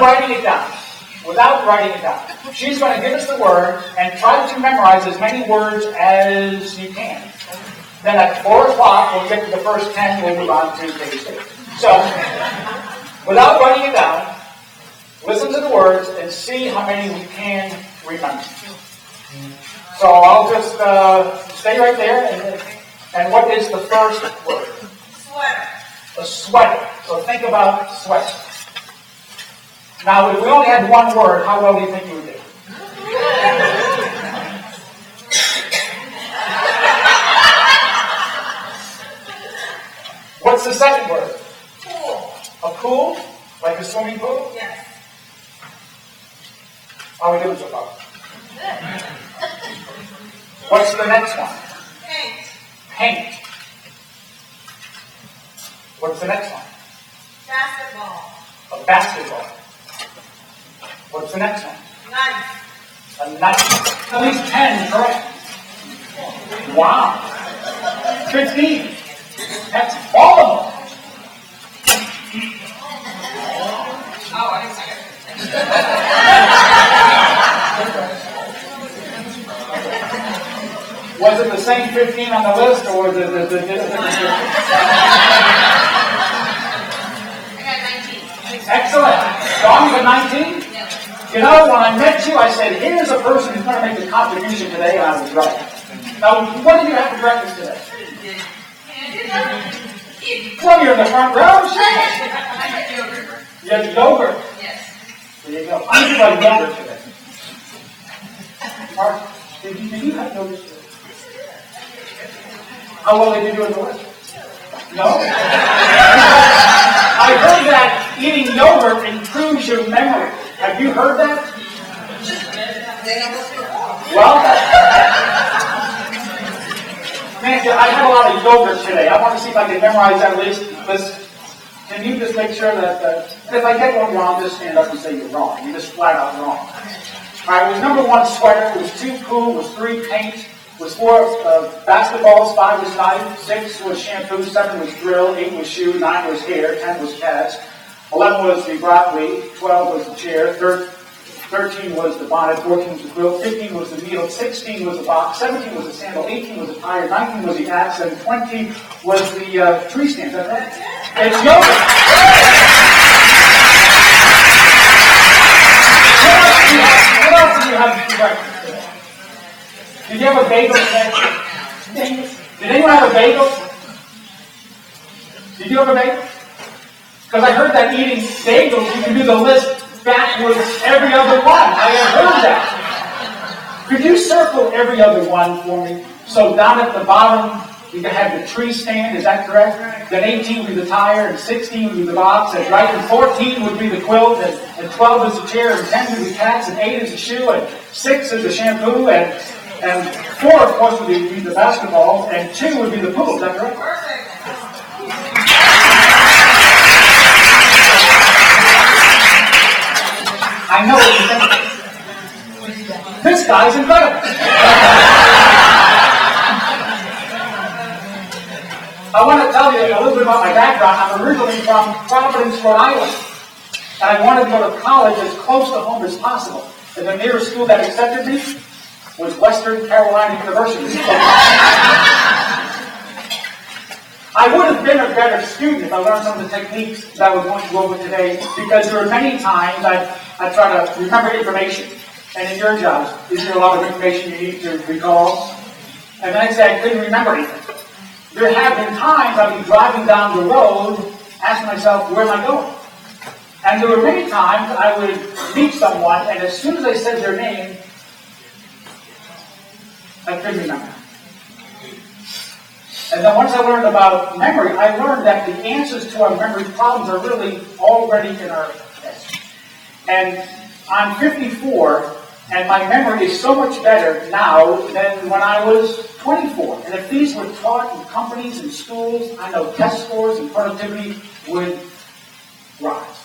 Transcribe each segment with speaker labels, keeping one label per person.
Speaker 1: without writing it down. Without writing it down. She's going to give us the word and try to memorize as many words as you can. Then at 4 o'clock, we'll get to the first 10, we'll move on to page 6. So, without writing it down, listen to the words and see how many we can remember. So I'll just stay right there. And what is the first word?
Speaker 2: Sweater.
Speaker 1: A sweater. So think about sweater. Now, if we only had one word, how well do you think you would do? What's the second word?
Speaker 2: Pool.
Speaker 1: A pool? Like a swimming pool?
Speaker 2: Yes.
Speaker 1: How are we doing so far? What's the next one?
Speaker 2: Paint.
Speaker 1: Paint. What's the next one?
Speaker 2: Basketball.
Speaker 1: A basketball. What's the next one?
Speaker 2: Knife.
Speaker 1: A knife. At least 10, correct? Wow. 15. That's all of them.
Speaker 2: Oh, I didn't say it.
Speaker 1: Was it the same 15 on the list, or was it the
Speaker 2: I got 19.
Speaker 1: Excellent. Strong with 19? You know, when I met you, I said, here's a person who's going to make a contribution today, and I was right. Now, what did you have for breakfast today? Well, you're in the front row.
Speaker 2: I had yogurt.
Speaker 1: You had yogurt.
Speaker 2: Yes.
Speaker 1: There you go. I'm going to buy yogurt today. Mark, did you have yogurt today? How well did you do in the list? No? I heard that eating yogurt improves your memory. Have you heard that? Well, man, I had a lot of yogurt today. I want to see if I can memorize that list. Can you just make sure that if I get one wrong, just stand up and say you're wrong. You're just flat out wrong. All right, it was number 1 sweater, it was 2 pool, it was 3 paint, it was 4 basketballs, 5 was knife, 6 was shampoo, 7 was drill, 8 was shoe, 9 was hair, 10 was cats, 11 was the broccoli, 12 was the chair, 13 was the bonnet, 14 was the quilt, 15 was the needle, 16 was the box, 17 was the sandal, 18 was the tire, 19 was the axe, and 20 was the tree stand. Is that right? It's yoga. What else did you have for breakfast today? Did you have a bagel today? Did anyone have a bagel? Did you have a bagel? Because I heard that eating bagels, you can do the list backwards every other one. I have heard that. Could you circle every other one for me? So down at the bottom, you can have the tree stand, is that correct? Then 18 would be the tire, and 16 would be the box, and right, and 14 would be the quilt, and 12 is the chair, and 10 would be cats, and 8 is the shoe, and 6 is the shampoo, and 4, of course, would be the basketball, and 2 would be the pool, is that correct?
Speaker 2: Perfect.
Speaker 1: I know what you're thinking. This guy's incredible. I want to tell you a little bit about my background. I'm originally from Providence, Rhode Island. And I wanted to go to college as close to home as possible. And the nearest school that accepted me was Western Carolina University. I would have been a better student if I learned some of the techniques that I was going to go over today, because there are many times I try to remember information. And in your jobs, is there a lot of information you need to recall? And then I say I couldn't remember anything. There have been times I'd be driving down the road, asking myself, where am I going? And there were many times I would meet someone, and as soon as I said their name, I couldn't remember. And then once I learned about memory, I learned that the answers to our memory problems are really already in our heads. And I'm 54, and my memory is so much better now than when I was 24. And if these were taught in companies and schools, I know test scores and productivity would rise.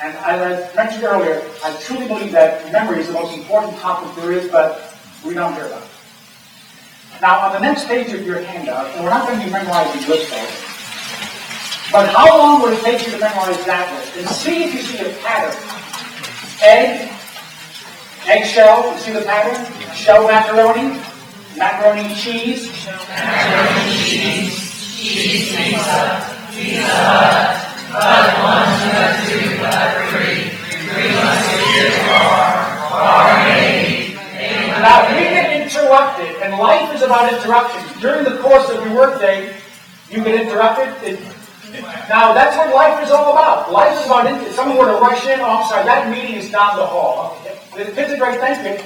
Speaker 1: And as I mentioned earlier, I truly believe that memory is the most important topic there is, but we don't hear about it. Now, on the next page of your handout, and we're not going to be memorizing list But how long would it take you to memorize that list? And see if you see a pattern. Egg, eggshell, you see the pattern? Shell macaroni, macaroni cheese.
Speaker 3: Macaroni cheese pizza, Pizza Hut, but 1, 2, 3, 3 months a year bar made.
Speaker 1: Now, we get interrupted, and life is about interruption. During the course of your workday, you get interrupted. Now, that's what life is all about. Life is about, if someone were to rush in, oh, I'm sorry, that meeting is down the hall. Okay. The kids are great, thank you.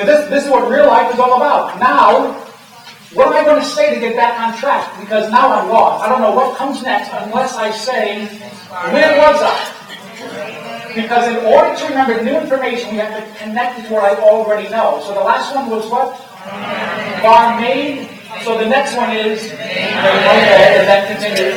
Speaker 1: This is what real life is all about. Now, what am I going to say to get back on track? Because now I'm lost. I don't know what comes next unless I say, where was I? Because in order to remember new information, we have to connect it to what I already know. So the last one was what? Barmaid. So the next one is, okay, and that continues.